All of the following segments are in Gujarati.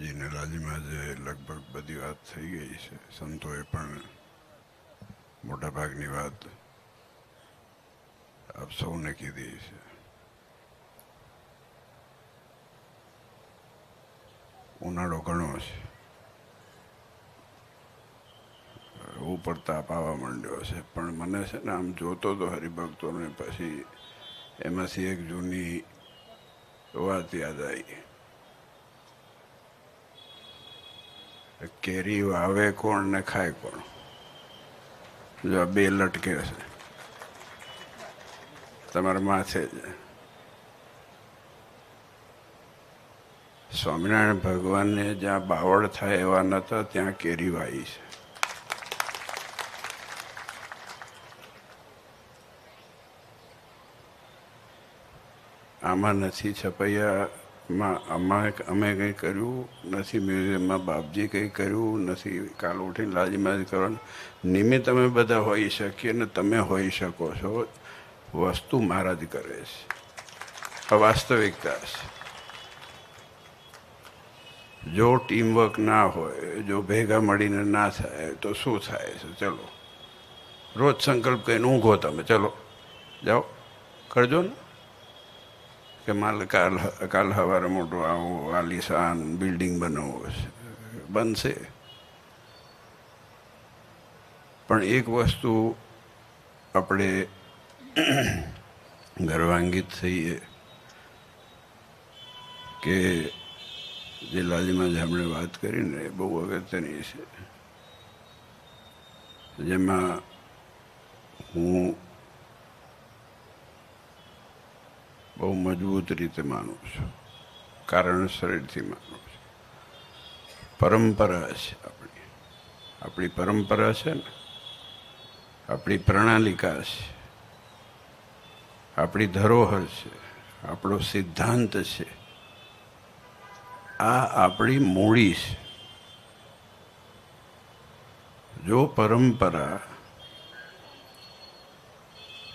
બાપજીને લાજીમાં જે લગભગ બધી વાત થઈ ગઈ છે. સંતોએ પણ મોટાભાગની વાત આપ સૌને કીધી છે. ઉનાળો ઘણો છે, ઉપર તાપ આવવા માંડ્યો છે, પણ મને છે ને આમ જોતો તો હરિભક્તોને પછી એમાંથી એક જૂની વાત યાદ આવી. કેરી વાવે કોણ ને ખાય કોણ? જો આ બે લટકે છે તમારા માથે જ. સ્વામિનારાયણ ભગવાનને જ્યાં બાવળ થાય એવા નહોતા ત્યાં કેરી વાવી છે. આમાં નથી છપૈયામાં અમે કંઈ કર્યું નથી, મ્યુઝિયમમાં બાપજી કંઈ કર્યું નથી, કાલ ઉઠીને લાજીમાં કરવાનું નિમિત્ત અમે બધા હોઈ શકીએ ને તમે હોઈ શકો છો. વસ્તુ મારા જ કરે છે, અવાસ્તવિકતા છે. જો ટીમવર્ક ના હોય, જો ભેગા મળીને ના થાય તો શું થાય છે? ચલો રોજ સંકલ્પ કરીને ઊંઘો તમે, ચલો જાઓ કરજો ને કે મારે કાલ સવારે મોટું આવું આલિશાન બિલ્ડિંગ બનાવવું છે, બનશે. પણ એક વસ્તુ આપણે ગર્વાન્વિત થઈએ કે જે લાજીમાં હમણે વાત કરીને એ બહુ અગત્યની છે, જેમાં હું બહુ મજબૂત રીતે માનું છું, કારણસરથી માનું છું. પરંપરા છે આપણી પરંપરા છે ને, આપણી પ્રણાલિકા છે, આપણી ધરોહર છે, આપણો સિદ્ધાંત છે. આ આપણી મૂડી છે. જો પરંપરા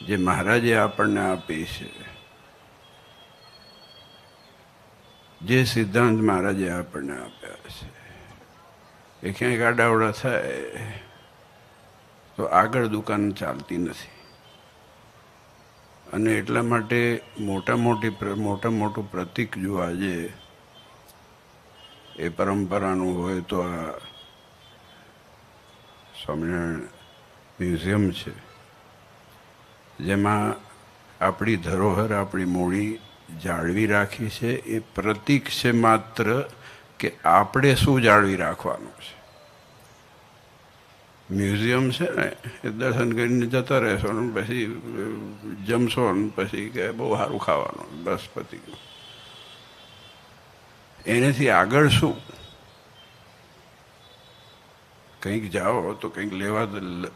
જે મહારાજે આપણને આપી છે, જે સિદ્ધાંત મહારાજે આપણને આપ્યા છે, એ ક્યાંક આડાવડા થાય તો આગળ દુકાન ચાલતી નથી. અને એટલા માટે મોટું પ્રતીક જો આજે એ પરંપરાનું હોય તો આ સ્વામિનારાયણ મ્યુઝિયમ છે, જેમાં આપણી ધરોહર, આપણી મૂડી જાળવી રાખી છે. એ પ્રતીક છે માત્ર કે આપણે શું જાળવી રાખવાનું છે. મ્યુઝિયમ છે ને એ દર્શન કરીને જતા રહેશો ને પછી જમશો ને પછી કે બહુ સારું ખાવાનું, બસ પતી ગયું. એનાથી આગળ શું? કંઈક જાઓ તો કંઈક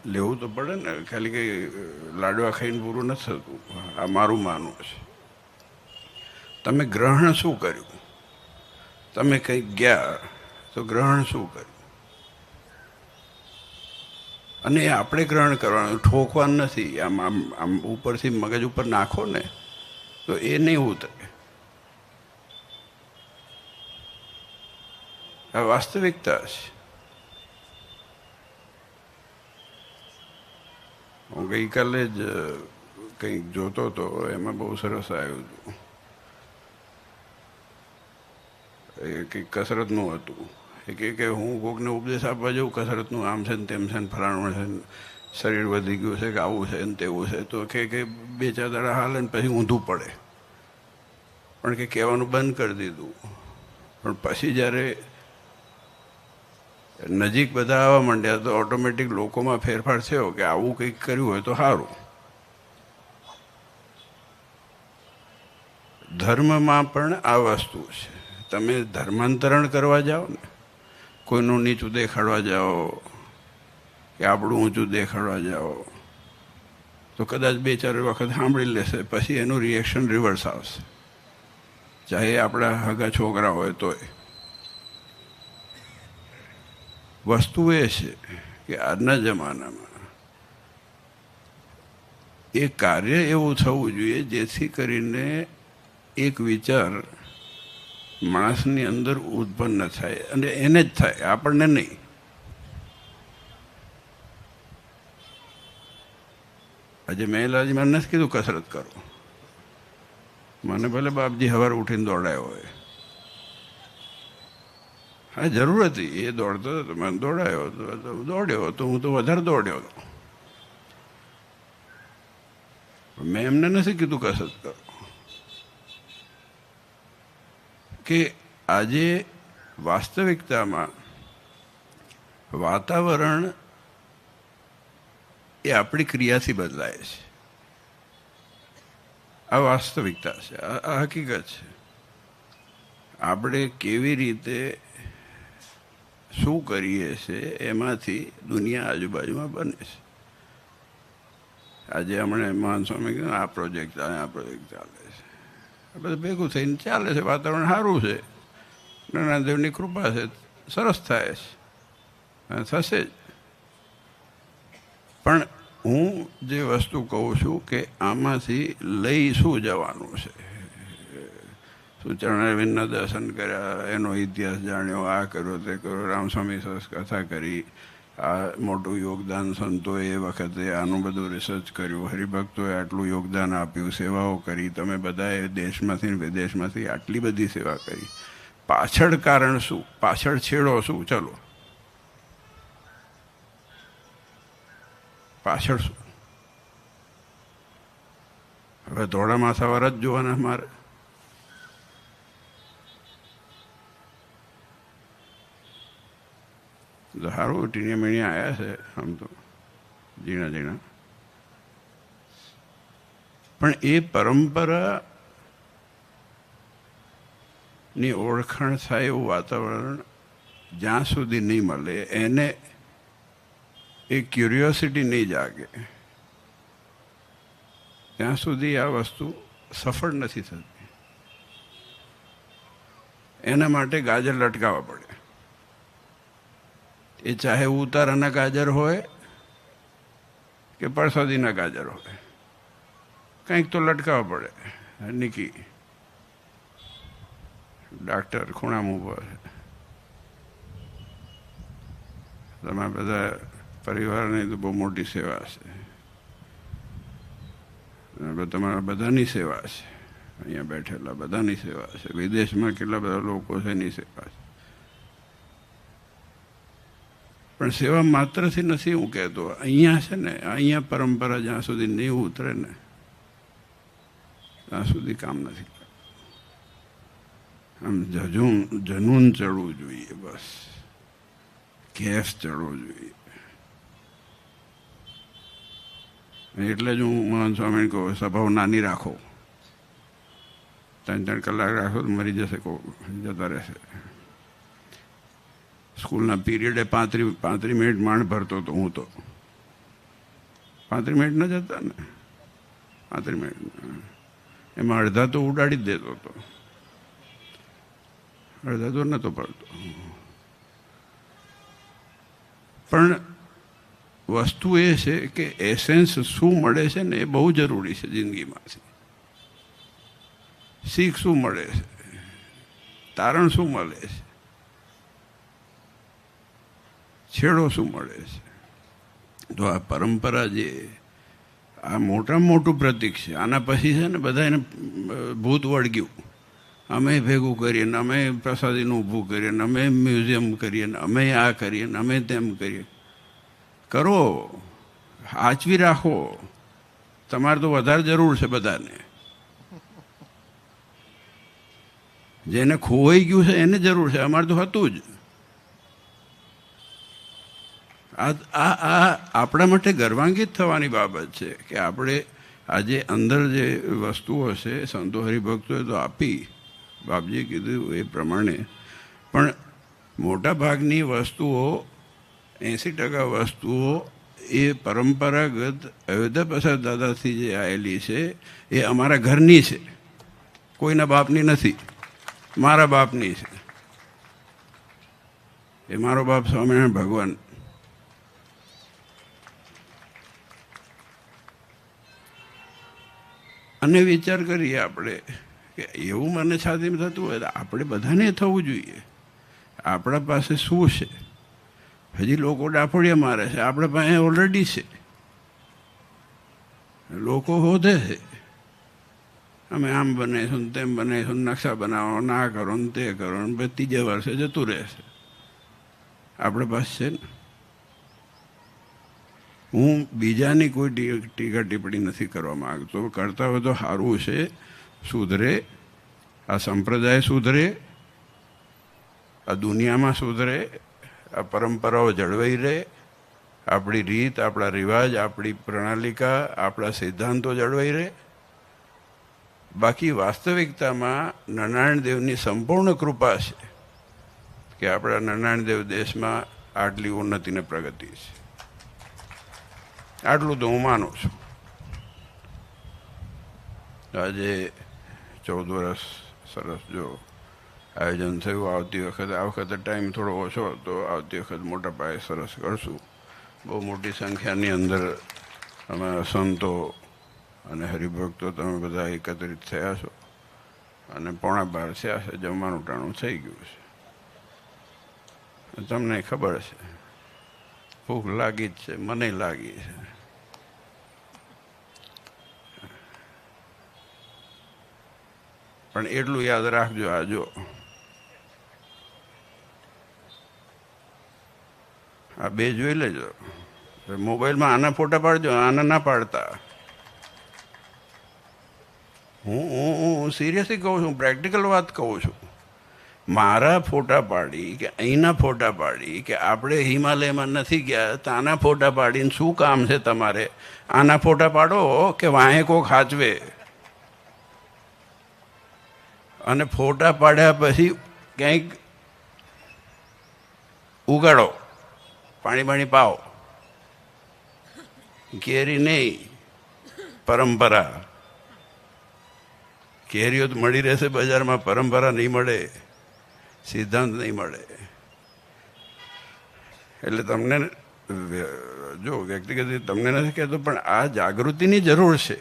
લેવું તો પડે ને. ખાલી કંઈ લાડવા ખાઈને પૂરું નથી થતું. આ મારું માનવું છે. તમે ગ્રહણ શું કર્યું? તમે કંઈક ગયા તો ગ્રહણ શું કર્યું? અને એ આપણે ગ્રહણ કરવાનું, ઠોકવાનું નથી. આમ ઉપરથી મગજ ઉપર નાખો ને તો એ નહીં ઉતરે. આ વાસ્તવિકતા છે. હું ગઈકાલે જ કંઈક જોતો હતો, એમાં બહુ સરસ આવ્યું હતું. એ કંઈક કસરતનું હતું. એ કે હું કોકને ઉપદેશ આપવા જાઉં કસરતનું, આમ છે ને તેમ છે ને ફલાણું છે ને શરીર વધી ગયું છે કે આવું છે ને તેવું છે, તો કે 2-4 દાડા હાલે ને પછી ઊંધું પડે. પણ કે કહેવાનું બંધ કરી દીધું. પણ પછી જ્યારે નજીક બધા આવવા માંડ્યા તો ઓટોમેટિક લોકોમાં ફેરફાર થયો કે આવું કંઈક કર્યું હોય તો સારું. ધર્મમાં પણ આ વસ્તુ છે. તમે ધર્માંતરણ કરવા જાઓ ને, કોઈનું નીચું દેખાડવા જાઓ કે આપણું ઊંચું દેખાડવા જાઓ તો કદાચ 2-4 વખત સાંભળી લેશે, પછી એનું રિએક્શન રિવર્સ આવશે. ચાહે આપણા હગા છોકરા હોય તોય. વસ્તુ એ છે કે આજના જમાનામાં એ કાર્ય એવું થવું જોઈએ જેથી કરીને એક વિચાર માણસની અંદર ઉત્પન્ન થાય અને એને જ થાય, આપણને નહીં. આજે મેં આજે મને નથી કીધું કસરત કરો, મને ભલે બાપજી સવારે ઉઠીને દોડાયો હોય. હા, જરૂર હતી, એ દોડતો હતો, મને દોડાયો દોડ્યો તો હું તો વધારે દોડ્યો હતો. મેં એમને નથી કીધું કસરત કરો. કે આજે વાસ્તવિકતામાં વાતાવરણ એ આપણી ક્રિયાથી બદલાય છે. આ વાસ્તવિકતા છે, આ હકીકત છે. આપણે કેવી રીતે શું કરીએ છીએ એમાંથી દુનિયા આજુબાજુમાં બને છે. આજે હમણાં મહાન સ્વામી કીધું આ પ્રોજેક્ટ ચાલે, આ પ્રોજેક્ટ ચાલે છે, આ બધું ભેગું થઈને ચાલે છે. વાતાવરણ સારું છે, નાનાદેવની કૃપા છે, સરસ થાય છે, થશે જ. પણ હું જે વસ્તુ કહું છું કે આમાંથી લઈ શું જવાનું છે. શું ચરણારવિંદના દર્શન કર્યા, એનો ઇતિહાસ જાણ્યો, આ કર્યો તે કર્યો, રામસ્વામી સરસ કથા કરી, આ મોટું યોગદાન સંતોએ એ વખતે આનું બધું રિસર્ચ કર્યું, હરિભક્તોએ આટલું યોગદાન આપ્યું, સેવાઓ કરી, તમે બધાએ દેશમાંથી વિદેશમાંથી આટલી બધી સેવા કરી. પાછળ કારણ શું, પાછળ છેડો શું? ચલો પાછળ શું? હવે ધોળા માથાવાળા જ જોવાના મારે. સારું ટીનિયા મીણિયા આવ્યા છે આમ તો ઝીણા ઝીણા, પણ એ પરંપરાની ઓળખાણ થાય એવું વાતાવરણ જ્યાં સુધી નહીં મળે, એને એ ક્યુરિયોસિટી નહીં જાગે, ત્યાં સુધી આ વસ્તુ સફળ નથી થતી. એના માટે ગાજર લટકાવવા પડે. એ ચાહે ઉતારાના ગાજર હોય કે પરસાદીના ગાજર હોય, કંઈક તો લટકાવવા પડે. નિકી ડાક્ટર ખૂણામાં ઊભો છે. તમારા બધા પરિવારની તો બહુ મોટી સેવા છે, તમારા બધાની સેવા છે, અહીંયા બેઠેલા બધાની સેવા છે, વિદેશમાં કેટલા બધા લોકો છે એની સેવા છે. પણ સેવા માત્રથી નથી હું કહેતો. અહીંયા છે ને, અહીંયા પરંપરા જ્યાં સુધી નહીં ઉતરે ને ત્યાં સુધી કામ નથી. આમ જનૂન ચડવું જોઈએ, બસ કેફ ચડવો જોઈએ. એટલે જ હું મહાન સ્વામીને કહું, સભાઓ નાની રાખો, 3-3 કલાક રાખો તો મરી જશે, જતા રહેશે. સ્કૂલના પીરિયડે 35 મિનિટ માંડ ભરતો હતો હું તો. 35 મિનિટ ન જતા ને, 35 મિનિટ એમાં અડધા તો ઉડાડી જ દેતો હતો, અડધા તો નહોતો પડતો. પણ વસ્તુ એ છે કે એસેન્સ શું મળે છે ને એ બહુ જરૂરી છે જિંદગીમાંથી. શીખ શું મળે છે, તારણ શું મળે છે, છેડો શું મળે છે. તો આ પરંપરા જે આ મોટામાં મોટું પ્રતીક છે. આના પછી છે ને બધા એને ભૂત વળગ્યું, અમે ભેગું કરીએ ને અમે પ્રસાદીનું ઊભું કરીએ ને અમે મ્યુઝિયમ કરીએ ને અમે આ કરીએ ને અમે તેમ કરીએ. કરો, આચવી રાખો. તમારે તો વધારે જરૂર છે બધાને. જેને ખોવાઈ ગયું છે એને જરૂર છે, અમારે તો હતું જ. આ આપણા માટે ગર્વાન્વિત થવાની બાબત છે કે આપણે આજે અંદર જે વસ્તુઓ છે સંતો હરિભક્તોએ તો આપી, બાપજીએ કીધું એ પ્રમાણે. પણ મોટા ભાગની વસ્તુઓ, 80% વસ્તુઓ એ પરંપરાગત અયોધ્યા પ્રસાદ દાદાથી જે આવેલી છે એ અમારા ઘરની છે, કોઈના બાપની નથી, મારા બાપની છે. એ મારો બાપ સ્વામિનારાયણ ભગવાન. અને વિચાર કરીએ આપણે કે એવું મને છાતીમાં થતું હોય તો આપણે બધાને થવું જોઈએ. આપણા પાસે શું છે? હજી લોકો ડાફોડિયા મારે છે, આપણા પાસે ઓલરેડી છે. લોકો હોધે છે અમે આમ બનાવીશું તેમ બનાવીશું, નકશા બનાવો, ના કરો ને તે કરો ને ત્રીજે વર્ષે જતું રહેશે. આપણે પાસે છે ને. હું બીજાની કોઈ ટીકા ટિપ્પણી નથી કરવા માગતો. કરતા હોય તો સારું છે, સુધરે, આ સંપ્રદાય સુધરે, આ દુનિયામાં સુધરે, આ પરંપરાઓ જળવાઈ રહે, આપણી રીત, આપણા રિવાજ, આપણી પ્રણાલિકા, આપણા સિદ્ધાંતો જળવાઈ રહે. બાકી વાસ્તવિકતામાં નારાયણ દેવની સંપૂર્ણ કૃપા છે કે આપણા નારાયણ દેવ દેશમાં આટલી ઉન્નતિ ને પ્રગતિ છે. આટલું તો હું માનું છું. આજે 14 વર્ષ સરસ જો આયોજન થયું. આવતી વખતે આ વખતે ટાઈમ થોડો ઓછો હતો, આવતી વખત મોટા પાયે સરસ કરશું. બહુ મોટી સંખ્યાની અંદર અમે સંતો અને હરિભક્તો તમે બધા એકત્રિત થયા છો અને 11:15 થયા છે, જમવાનું ટાણું થઈ ગયું છે. તમને ખબર છે ભૂખ લાગી જ છે, મને લાગી છે. પણ એટલું યાદ રાખજો, આ જો આ બે જોઈ લેજો. મોબાઈલમાં આના ફોટા પાડજો, આના ના પાડતા. હું સિરિયસલી કહું છું, પ્રેક્ટિકલ વાત કહું છું. મારા ફોટા પાડી કે અહીંના ફોટા પાડી કે આપણે હિમાલયમાં નથી ગયા તો આના ફોટા પાડીને શું કામ છે તમારે? આના ફોટા પાડો કે વાંહે કોક હાચવે. અને ફોટા પાડ્યા પછી ક્યાંક ઉગાડો, પાણી પાણી પાઓ. કેરી નહીં, પરંપરા. કેરીઓ તો મળી રહેશે બજારમાં, પરંપરા નહીં મળે, સિદ્ધાંત નહીં મળે. એટલે તમને જો વ્યક્તિગત તમને નથી કહેતો, પણ આ જાગૃતિની જરૂર છે.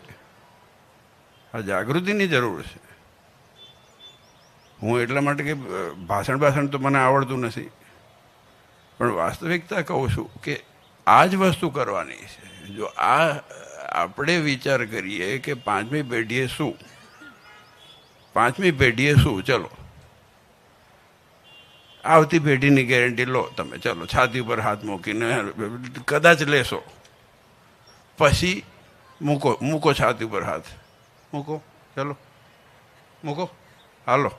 આ જાગૃતિની જરૂર છે. હું એટલા માટે કે ભાષણ તો મને આવડતું નથી, પણ વાસ્તવિકતા કહું છું કે આ જ વસ્તુ કરવાની છે. જો આ આપણે વિચાર કરીએ કે પાંચમી પેઢીએ શું, ચલો આવતી પેઢીની ગેરંટી લો તમે, ચલો છાતી પર હાથ મૂકીને કદાચ લેશો, પછી મૂકો છાતી પર હાથ મૂકો, ચલો મૂકો, હાલો.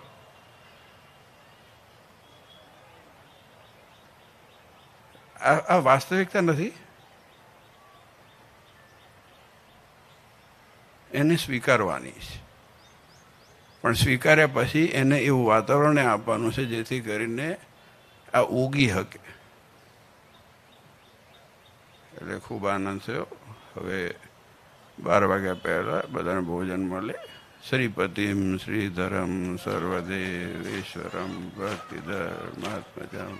આ વાસ્તવિકતા નથી. એને સ્વીકારવાની છે, પણ સ્વીકાર્યા પછી એને એવું વાતાવરણ આપવાનું છે જેથી કરીને આ ઉગી શકે. એટલે ખૂબ આનંદ થયો. હવે 12 વાગ્યા પહેલાં બધાને ભોજન મળે. શ્રીપતિમ શ્રીધરમ સર્વદેવેશ્વરમ ભક્તિધર મહાત્મજમ.